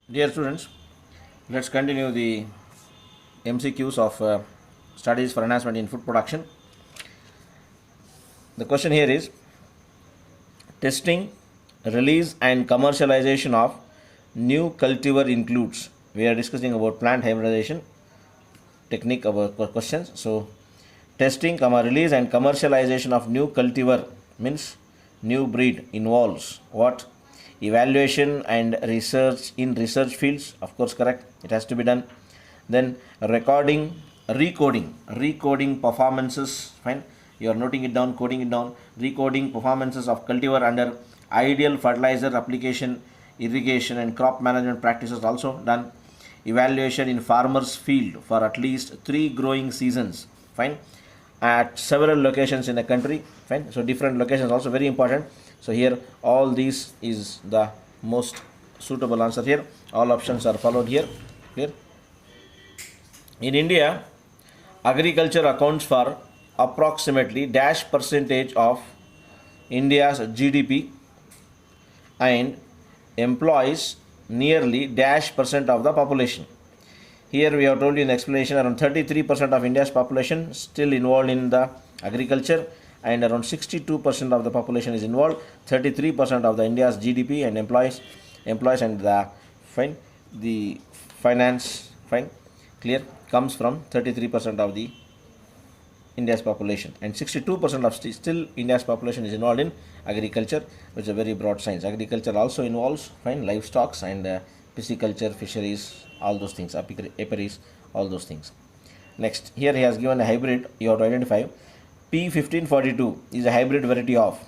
Dear students, let's continue the MCQs of studies for enhancement in food production. The question here is testing, release and commercialization of new cultivar includes. We are discussing about plant hybridization technique of our questions. So testing, release and commercialization of new cultivar means new breed involves what? Evaluation and research in research fields, of course, correct, it has to be done. Then recoding performances, fine, you are noting it down, coding it down. Recoding performances of cultivar under ideal fertilizer application, irrigation and crop management practices also done. Evaluation in farmers field for at least 3 growing seasons, fine, at several locations in the country, fine. So different locations also very important. So here all these is the most suitable answer here. All options are followed here. Clear? In India, agriculture accounts for approximately dash percentage of India's GDP and employs nearly dash percent of the population. Here we have told you in the explanation around 33% of India's population still involved in the agriculture, and around 62% of the population is involved. 33% of the India's GDP and employs and the finance, fine, clear, comes from 33% of the India's population, and 62% of still India's population is involved in agriculture, which is a very broad science. Agriculture also involves livestock and pisciculture, fisheries, all those things, apiaries, all those things. Next, here he has given a hybrid. You have to identify. P1542 is a hybrid variety of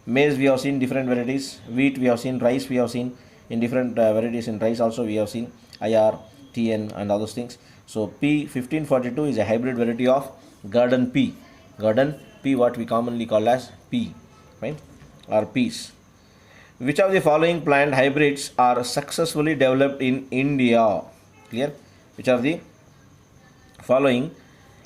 maize. We have seen different varieties. Wheat we have seen. Rice we have seen in different varieties. In rice also we have seen IR, TN and all those things. So P1542 is a hybrid variety of garden pea. Garden pea, what we commonly call as pea, right, or peas. Which of the following plant hybrids are successfully developed in India? Clear? Which of the following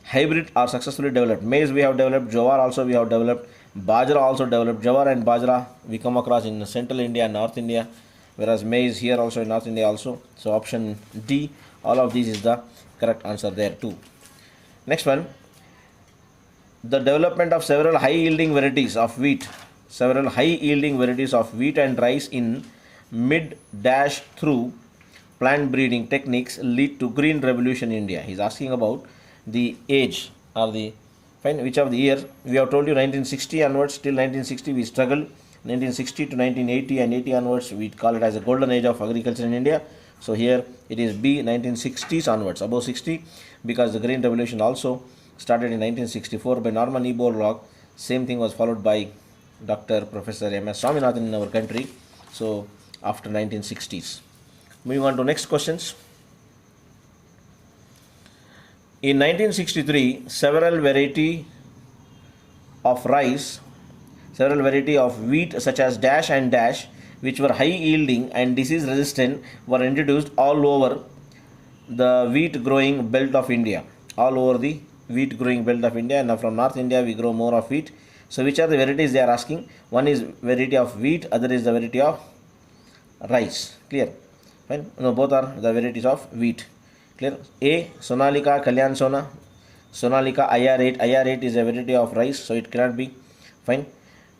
hybrid are successfully developed? Maize we have developed, jowar also we have developed, bajra also developed. Jowar and bajra we come across in central India and north India, whereas maize here also in north India also. So option D, all of these is the correct answer there too. Next one, the development of several high yielding varieties of wheat and rice in mid dash through plant breeding techniques lead to green revolution in India. He is asking about the age or the which of the year. We have told you 1960 onwards till 1960 we struggled. 1960 to 1980 and 80 onwards we call it as a golden age of agriculture in India. So here it is B, 1960s onwards, above 60, because the green revolution also started in 1964 by Norman E. Borlaug. Same thing was followed by Dr. Professor M.S. Swaminathan in our country. So after 1960s. Moving on to next questions. In 1963, several variety of wheat such as dash and dash, which were high yielding and disease resistant, were introduced all over the wheat growing belt of India. And now from North India we grow more of wheat. So which are the varieties they are asking? One is variety of wheat, other is the variety of rice. Clear? Fine. No, both are the varieties of wheat. Clear? A, Sonalika, Kalyan Sona. Sonalika IR8. IR8 is a variety of rice, so it cannot be. Fine.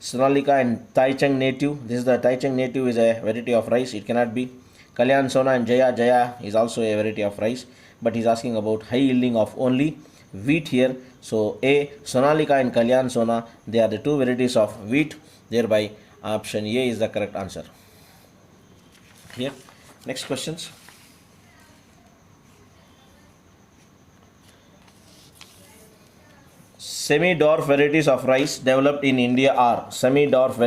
Sonalika and Taichung native. This is the Taichung native is a variety of rice. It cannot be. Kalyan Sona and Jaya. Jaya is also a variety of rice, but he is asking about high yielding of only wheat here. So A, Sonalika and Kalyan Sona, they are the two varieties of wheat. Thereby option A is the correct answer. Here, next questions. Semi-dwarf varieties of rice developed in India are developed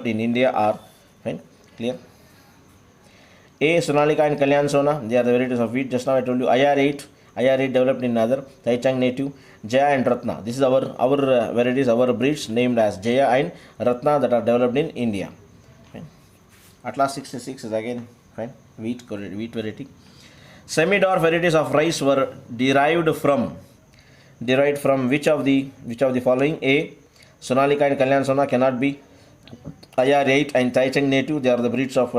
in India are fine, clear. A, Sonalika and Kalyan Sona, they are the varieties of wheat. Just now I told you IR8 developed in other, Taichung native, Jaya and Ratna. This is our varieties, our breeds named as Jaya and Ratna that are developed in India. Fine. Atlas 66 is again fine, wheat variety. Semi-dwarf varieties of rice were derived from which of the following? A, Sonalika and Kalyan Sona cannot be. IR8 and Taichung native, they are the breeds of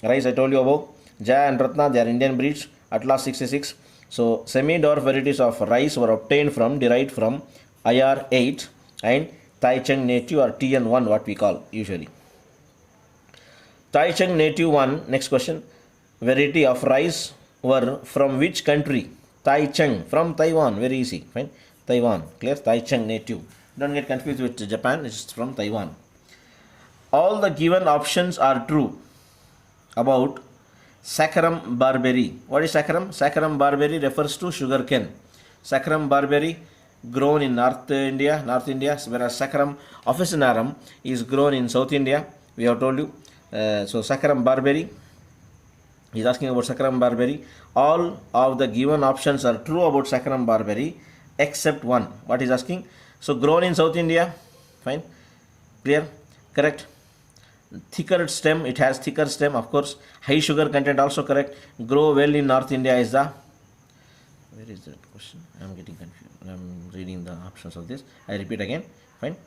rice I told you about. Jaya and Ratna, they are Indian breeds. Atlas 66. So semi-dwarf varieties of rice were obtained from, derived from IR8 and Taichung native or TN1, what we call usually. Taichung native 1, next question. Variety of rice were from which country? Taichung, from Taiwan, very easy, fine. Taiwan, clear? Taichung native. Don't get confused with Japan, it's from Taiwan. All the given options are true about Saccharum barberry. What is Saccharum? Saccharum barberry refers to sugarcane. Saccharum barberry grown in North India, whereas Saccharum officinarum is grown in South India. We have told you. So Saccharum barberry. He is asking about Saccharum barberry. All of the given options are true about Saccharum barberry except one. What is asking? So grown in South India, fine, clear, correct. Thicker stem, it has thicker stem, of course. High sugar content, also correct. Grow well in North India is the, where is that question? I am getting confused. I am reading the options of this. I repeat again, fine.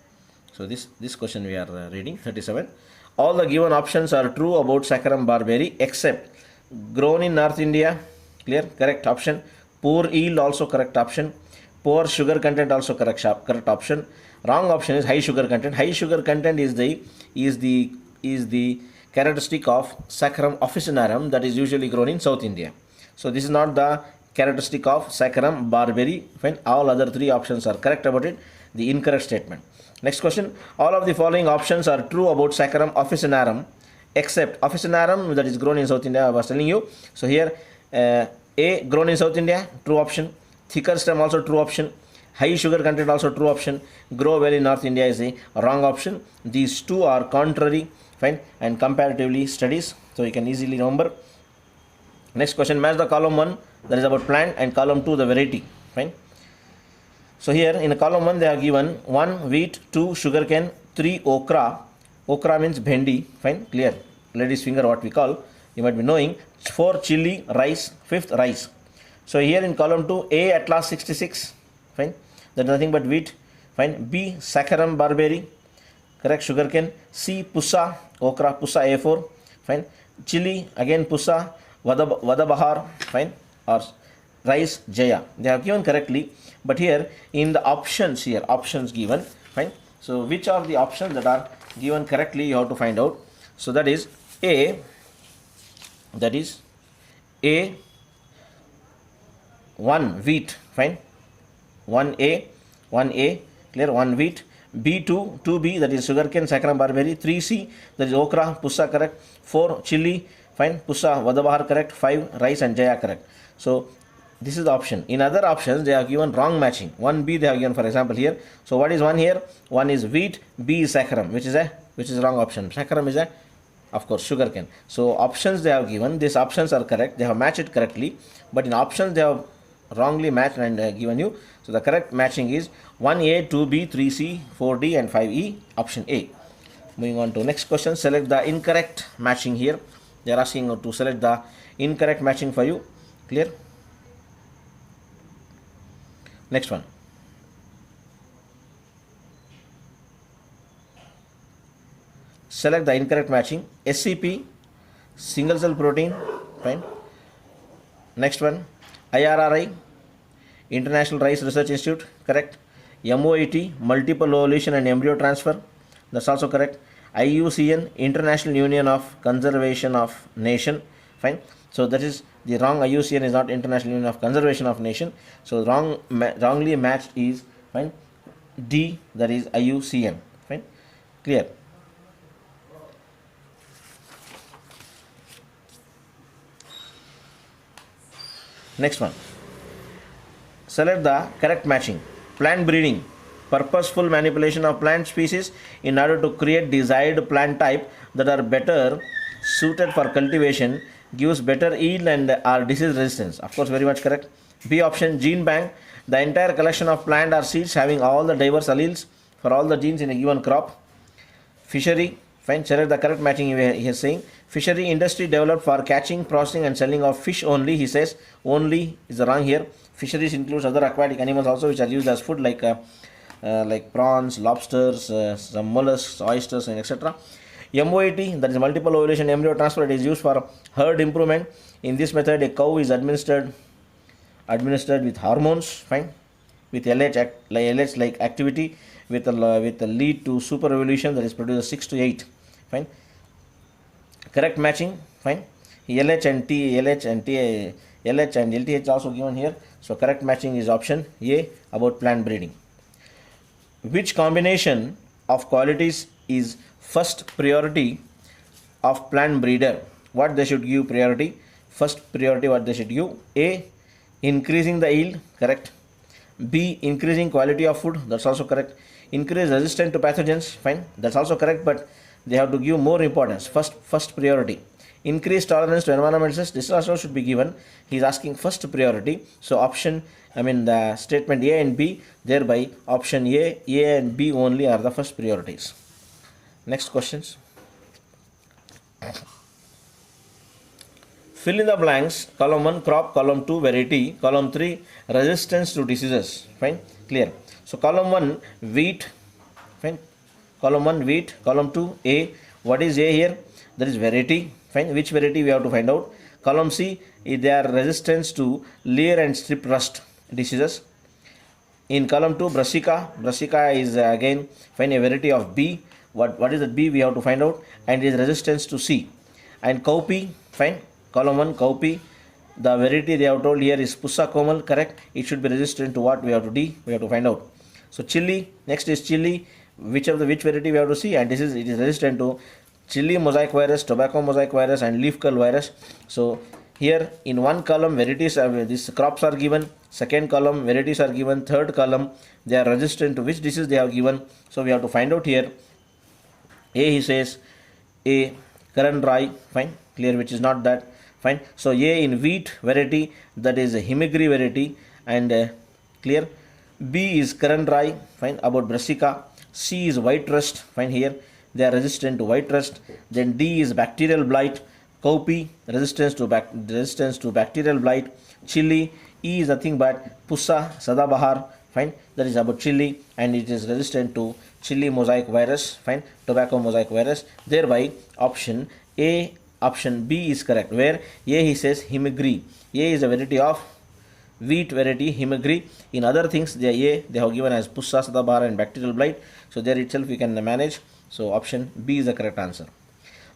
So this question we are reading, 37. All the given options are true about Saccharum barberry except grown in North India, clear, correct option. Poor yield, also correct option. Poor sugar content, also correct option. Wrong option is high sugar content. High sugar content is the characteristic of Saccharum officinarum that is usually grown in South India. So this is not the characteristic of Saccharum barberry. Fine. All other three options are correct about it. The incorrect statement. Next question. All of the following options are true about Saccharum officinarum except officinarum that is grown in South India. I was telling you. So here A, grown in South India, true option. Thicker stem, also true option. High sugar content, also true option. Grow well in North India is a wrong option. These two are contrary, fine, and comparatively studies, so you can easily remember. Next question, match the column 1 that is about plant and column 2 the variety, fine. So here in column 1 they are given 1 wheat, 2 sugarcane, 3 okra. Okra means bhendi, fine, clear. Lady's finger, what we call, you might be knowing. 4 chili, rice, 5th rice. So here in column 2, A, Atlas 66, fine, that is nothing but wheat, fine. B, Saccharum barberry, correct, sugarcane. C, Pusa, okra, Pusa A4, fine. Chili, again Pusa, Vadabahar, fine, or rice, Jaya. They have given correctly, but here in the options, here options given, fine. So which are the options that are given correctly, you have to find out. So that is A, that is A, 1 wheat, fine, 1A, clear, 1 wheat. B2, 2B, that is sugarcane, Saccharum barberry. 3C, that is okra, Pusa, correct. 4 chili, fine, Pusa, Vadabahar, correct. 5 rice and Jaya, correct. So this is the option. In other options they have given wrong matching. 1B they have given, for example, here. So what is 1 here? 1 is wheat, B is Saccharum, which is wrong option. Saccharum is of course sugarcane. So options they have given, these options are correct, they have matched it correctly, but in options they have wrongly matched and given you. So the correct matching is 1A, 2B, 3C, 4D and 5E, option A. Moving on to next question, select the incorrect matching here. They are asking to select the incorrect matching for you, clear. Next one. Select the incorrect matching. SCP, single cell protein, fine. Next one, IRRI, International Rice Research Institute, correct. MOET, multiple ovulation and embryo transfer, that's also correct. IUCN, International Union of Conservation of Nation, fine. So that is the wrong. IUCN is not International Union of Conservation of Nation. So wrongly matched is, fine, D, that is IUCN, fine, clear. Next one, select the correct matching. Plant breeding, purposeful manipulation of plant species in order to create desired plant type that are better suited for cultivation, gives better yield and are disease resistance. Of course, very much correct. B option, gene bank, the entire collection of plant or seeds having all the diverse alleles for all the genes in a given crop. Fishery, fine, select the correct matching. He is saying fishery industry developed for catching, processing and selling of fish only. He says only is wrong here. Fisheries includes other aquatic animals also which are used as food like like prawns, lobsters, some mollusks, oysters, and etc. MOET, that is multiple ovulation embryo transfer, it is used for herd improvement. In this method, a cow is administered with hormones, fine, with LH like activity, with a lead to super evolution, that is produces 6 to 8, fine. Correct matching, fine. LH and LTH also given here. So correct matching is option A about plant breeding. Which combination of qualities is first priority of plant breeder? What they should give priority? First priority what they should give? A, increasing the yield, correct. B, increasing quality of food, that's also correct. Increase resistance to pathogens, fine, that's also correct, but they have to give more importance. First priority. Increase tolerance to environmental stress, this also should be given. He is asking first priority. So the statement A and B, thereby option A and B only are the first priorities. Next questions. Fill in the blanks. Column 1 crop, column 2 variety, column 3 resistance to diseases. Fine, clear. So column 1 wheat, fine. Column 1 wheat, column 2 A. What is A here? That is variety. Fine. Which variety we have to find out. Column C, they are resistance to layer and strip rust diseases. In column 2 brassica is again find a variety of B. What is that B we have to find out, and it is resistance to C. And cowpea, fine. Column 1 cowpea, the variety they have told here is Pussa komal, correct. It should be resistant to what we have to find out. So chili, next is chili, which variety we have to see, and it is resistant to chili mosaic virus, tobacco mosaic virus, and leaf curl virus. So here in one column varieties these crops are given, second column varieties are given, third column they are resistant to which disease they have given. So we have to find out here. A, he says A currant rye, fine, clear, which is not that, fine. So A in wheat variety, that is a himagri variety, and clear. B is currant rye, fine, about brassica. C is white rust, fine, here they are resistant to white rust. Then D is bacterial blight, cowpea resistance to bacterial blight. Chili, E is nothing but Pussa sadabahar, fine, that is about chili, and it is resistant to chili mosaic virus, fine, tobacco mosaic virus. Thereby option B is correct, where A he says himagri. A is a variety of wheat variety, himagri. In other things they have given as Pussa sadabahar and bacterial blight. So there itself we can manage. So option B is the correct answer.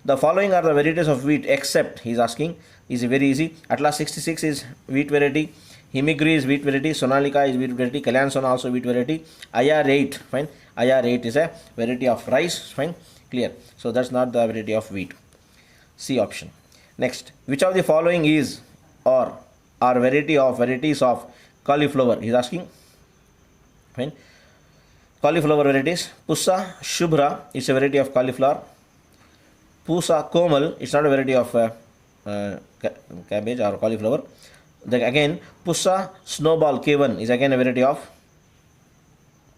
The following are the varieties of wheat except, he is asking, is very easy. Atlas 66 is wheat variety, himagri is wheat variety, Sonalika is wheat variety, Kalyan Sona also wheat variety, IR8, fine, IR8 is a variety of rice, fine, clear. So that's not the variety of wheat. C option. Next, which of the following is or are varieties of cauliflower? He is asking, fine. Cauliflower varieties, Pussa shubhra is a variety of cauliflower. Pussa komal, it's not a variety of cabbage or cauliflower. Then again, Pussa snowball K1 is again a variety of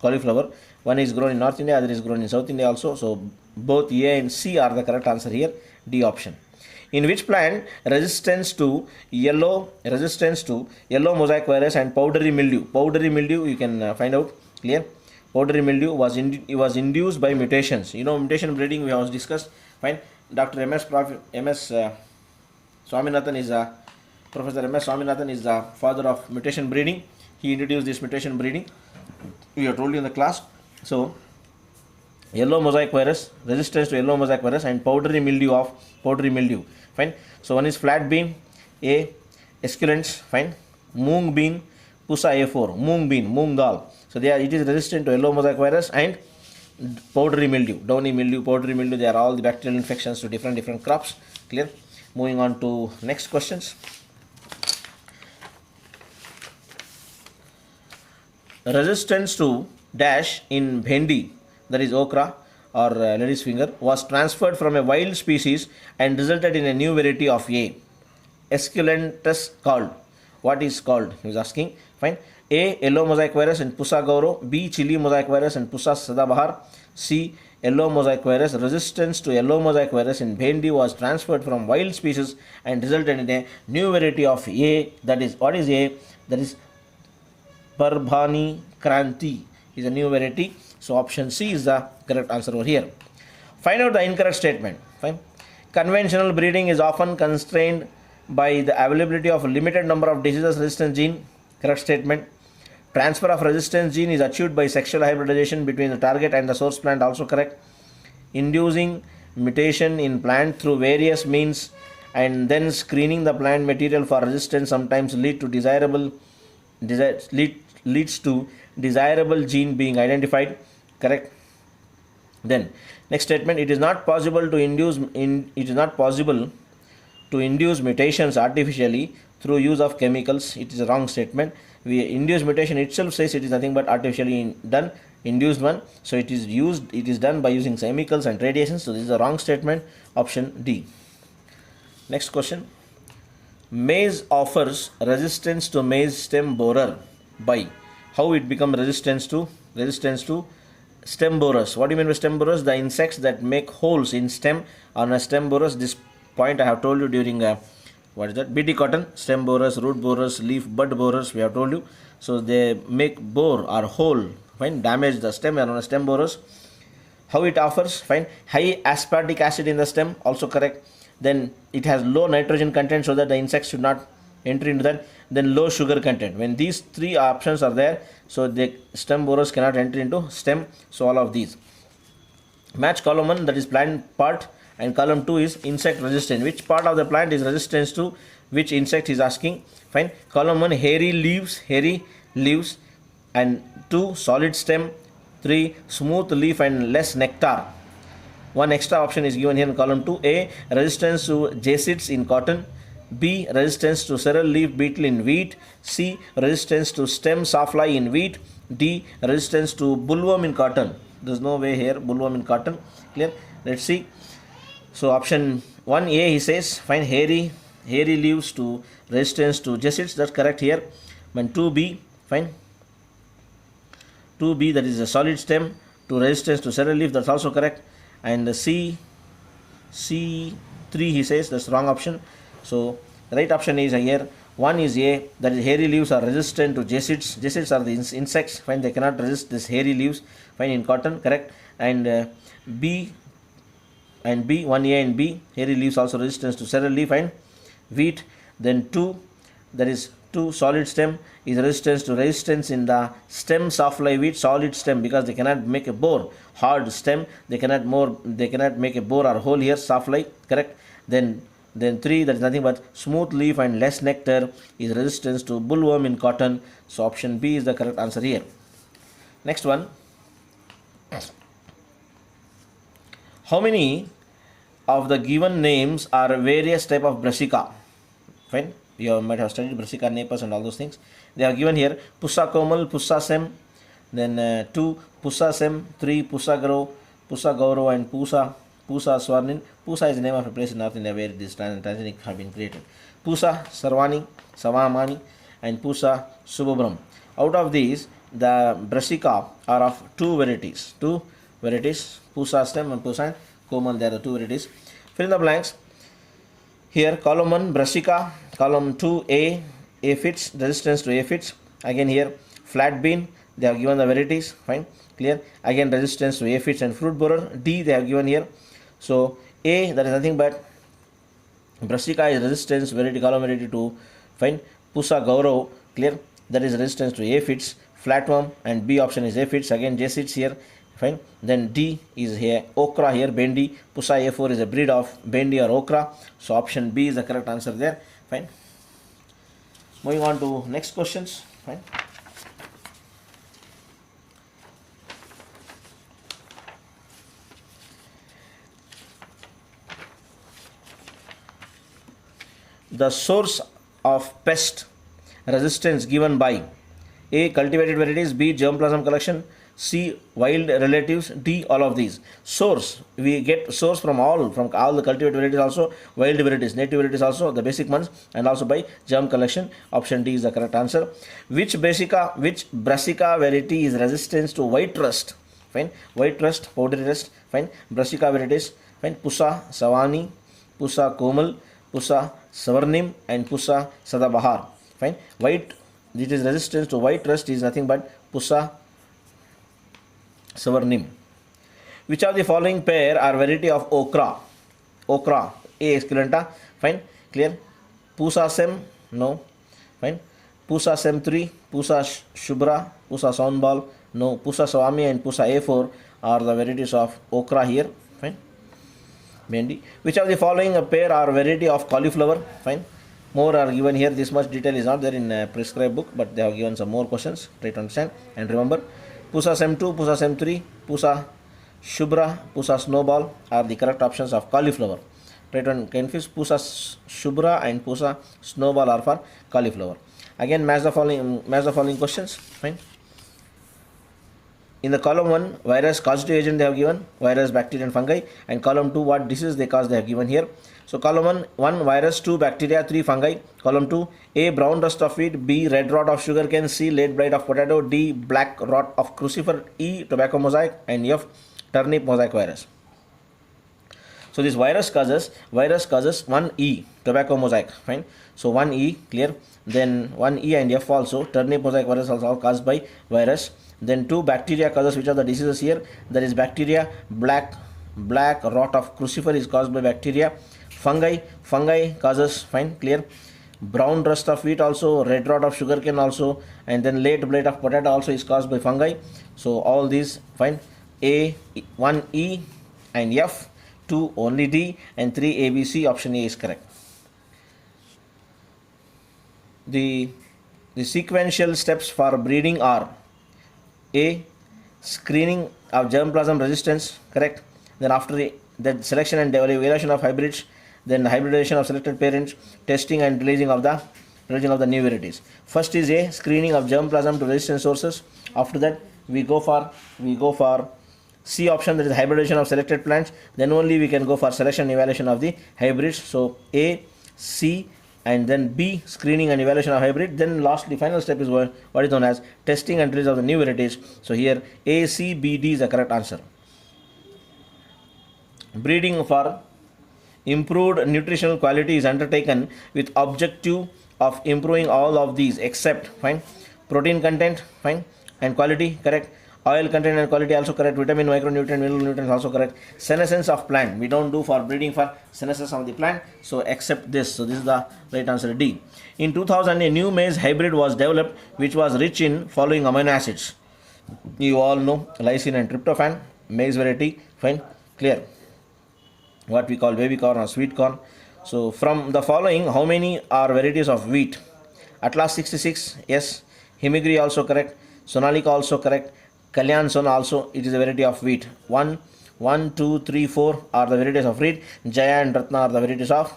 cauliflower. One is grown in North India, other is grown in South India also. So both A and C are the correct answer here. D option. In which plant resistance to yellow mosaic virus and powdery mildew? Powdery mildew you can find out, clear. Powdery mildew was induced by mutations. Mutation breeding we have discussed. Fine. Dr. Swaminathan is Professor M.S. Swaminathan is the father of mutation breeding. He introduced this mutation breeding. We have told you in the class. So yellow mosaic virus, resistance to yellow mosaic virus, and powdery mildew. Fine. So one is flat bean, A, esculents, fine. Moong bean, Pussa A4, moong dal. So it is resistant to yellow mosaic virus and powdery mildew, downy mildew, powdery mildew. They are all the bacterial infections to different crops. Clear. Moving on to next questions. Resistance to dash in bhendi, that is okra or lady's finger, was transferred from a wild species and resulted in a new variety of A. Esculentus called. What is called? He is asking. Fine. A, yellow mosaic virus and Pussa gauro. B, chili mosaic virus and Pussa sadabahar. C, yellow mosaic virus. Resistance to yellow mosaic virus in bhendi was transferred from wild species and resulted in a new variety of A. That is, what is A? That is Parbhani Kranti. is a new variety. So option C is the correct answer over here. Find out the incorrect statement. Fine. Conventional breeding is often constrained by the availability of a limited number of disease resistant gene. Correct statement. Transfer of resistance gene is achieved by sexual hybridization between the target and the source plant. Also correct. Inducing mutation in plant through various means and then screening the plant material for resistance sometimes leads to desirable gene being identified. Correct. Then next statement, it is not possible to induce mutations artificially through use of chemicals. It is a wrong statement. We induce mutation itself says it is nothing but artificially done, induced one. So it is done by using chemicals and radiation. So this is a wrong statement. Option D. Next question. Maize offers resistance to maize stem borer by how it becomes resistance to stem borers. What do you mean by stem borers? The insects that make holes in stem on a stem borers. This point I have told you during BT cotton. Stem borers, root borers, leaf bud borers, we have told you. So they make bore or hole, fine, damage the stem and on a stem borers. How it offers? Fine. High aspartic acid in the stem, also correct. Then it has low nitrogen content so that the insects should not enter into that. Then low sugar content. When these three options are there, so the stem borers cannot enter into stem. So all of these. Match column 1, that is plant part, and column 2 is insect resistant. Which part of the plant is resistance to which insect is asking? Fine. Column 1, hairy leaves, and 2, solid stem, 3, smooth leaf and less nectar. One extra option is given here in column 2. A, resistance to jacids in cotton. B, resistance to cereal leaf beetle in wheat. C, resistance to stem sawfly in wheat. D, resistance to bollworm in cotton. There is no way here, bollworm in cotton. Clear? Let's see. So option 1A, he says, find hairy leaves to resistance to jacids. That's correct here. And 2B, fine. 2B, that is a solid stem to resistance to cereal leaf. That's also correct. And the C3, he says, that's wrong option. So the right option is here. 1 is A, that is hairy leaves are resistant to jacids. Jacids are the insects. Fine, they cannot resist this hairy leaves. Fine, in cotton, correct. And B, 1A and B, hairy leaves also resistance to cereal leaf and wheat. Then 2, that is 2, solid stem is resistance in the stem sawfly wheat, solid stem, because they cannot make a bore. Hard stem, they cannot make a bore or hole here, sawfly, correct. Then 3, that is nothing but smooth leaf and less nectar is resistance to bollworm in cotton. So option B is the correct answer here. Next one. How many of the given names are various type of brassica? Fine. You might have studied brassica napus and all those things. They are given here. Pussa komal, pussa sem. Then 2, pussa sem. 3, pussa gauro, and pussa swarnin. Pussa is the name of a place in North India where this transgenic have been created. Pussa sarvani, savamani, and pussa subabram. Out of these, the brassica are of two varieties. Pussa stem and pussa komal. There are 2 varieties. Fill in the blanks. Here column 1 brassica, column 2 aphids, resistance to aphids. Again here flat bean, they have given the varieties. Fine, clear. Again resistance to aphids and fruit borer. D, they have given here. So A, that is nothing but brassica is resistance variety, column variety to, fine, pussa gauro, clear, that is resistance to aphids, flatworm, and B option is aphids. Again jacids here. Fine. Then D is here okra here, bendi. Pussa A4 is a breed of bendi or okra. So option B is the correct answer there. Fine. Moving on to next questions. Fine. The source of pest resistance given by A, cultivated varieties, B, germplasm collection, C, wild relatives, D, all of these. Source, we get source from all the cultivated varieties, also wild varieties, native varieties also, the basic ones, and also by germ collection. Option D is the correct answer. Which brassica variety is resistant to white rust? Fine, white rust, powdery rust. Fine, brassica varieties. Fine, pussa savani, pussa komal, pussa savarnim, and pussa sadabahar. Fine, white, it is resistance to white rust is nothing but pussa Savarnim. Which of the following pair are variety of okra? Okra. A. esculenta. Fine. Clear. Pusa sem. No. Fine. Pusa sem 3. Pusa shubra. Pusa soundball. No. Pusa swami and Pusa A4 are the varieties of okra here. Fine. Mendi. Which of the following pair are variety of cauliflower? Fine. More are given here. This much detail is not there in prescribed book, but they have given some more questions. Try to understand and remember. Pusa sem 2, Pusa sem 3, Pusa shubra, Pusa snowball are the correct options of cauliflower. Try to confuse. Pusa shubra and Pusa snowball are for cauliflower. Again, match the following questions. Fine. In the column 1, virus, causative agent they have given, virus, bacteria and fungi, and column 2, what disease they cause they have given here. So column 1 virus, 2 bacteria, 3 fungi. Column 2, A brown rust of wheat, B red rot of sugarcane, C late blight of potato, D black rot of crucifer, E tobacco mosaic, and F turnip mosaic virus. So this virus causes 1E tobacco mosaic. Fine. So 1E clear. Then 1E and F also turnip mosaic virus also all caused by virus. Then 2 bacteria causes which are the diseases here. That is bacteria black rot of crucifer is caused by bacteria. Fungi causes, fine, clear, brown rust of wheat also, red rot of sugarcane also, and then late blight of potato also is caused by fungi. So all these, fine. A 1E and F, 2 only D, and 3 ABC. Option A is correct. The sequential steps for breeding are A. Screening of germplasm resistance, correct. Then after the selection and evaluation of hybrids, then hybridization of selected parents, testing and releasing of the new varieties. First is A. Screening of germplasm to resistant sources. After that we go for C option, that is hybridization of selected plants. Then only we can go for selection and evaluation of the hybrids. So A, C, and then B, screening and evaluation of hybrid. Then lastly, final step is what is known as testing and release of the new varieties. So here A, C, B, D is the correct answer. Breeding for improved nutritional quality is undertaken with objective of improving all of these except, fine, protein content, fine, and quality, correct. Oil content and quality also correct. Vitamin, micronutrient, mineral nutrients also correct. Senescence of plant, we don't do for breeding for senescence of the plant, so except this. So this is the right answer, D. In 2000, a new maize hybrid was developed which was rich in following amino acids. You all know lysine and tryptophan. Maize variety, fine, clear. What we call baby corn or sweet corn. So from the following, how many are varieties of wheat? Atlas 66, yes. Himagiri also correct. Sonalika also correct. Kalyan Son also, it is a variety of wheat. 1, 2, 3, 4 are the varieties of wheat. Jaya and Ratna are the varieties of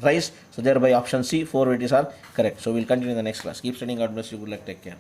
rice. So thereby option C, 4 varieties are correct. So we'll continue in the next class. Keep studying. God bless you. Good luck. Take care.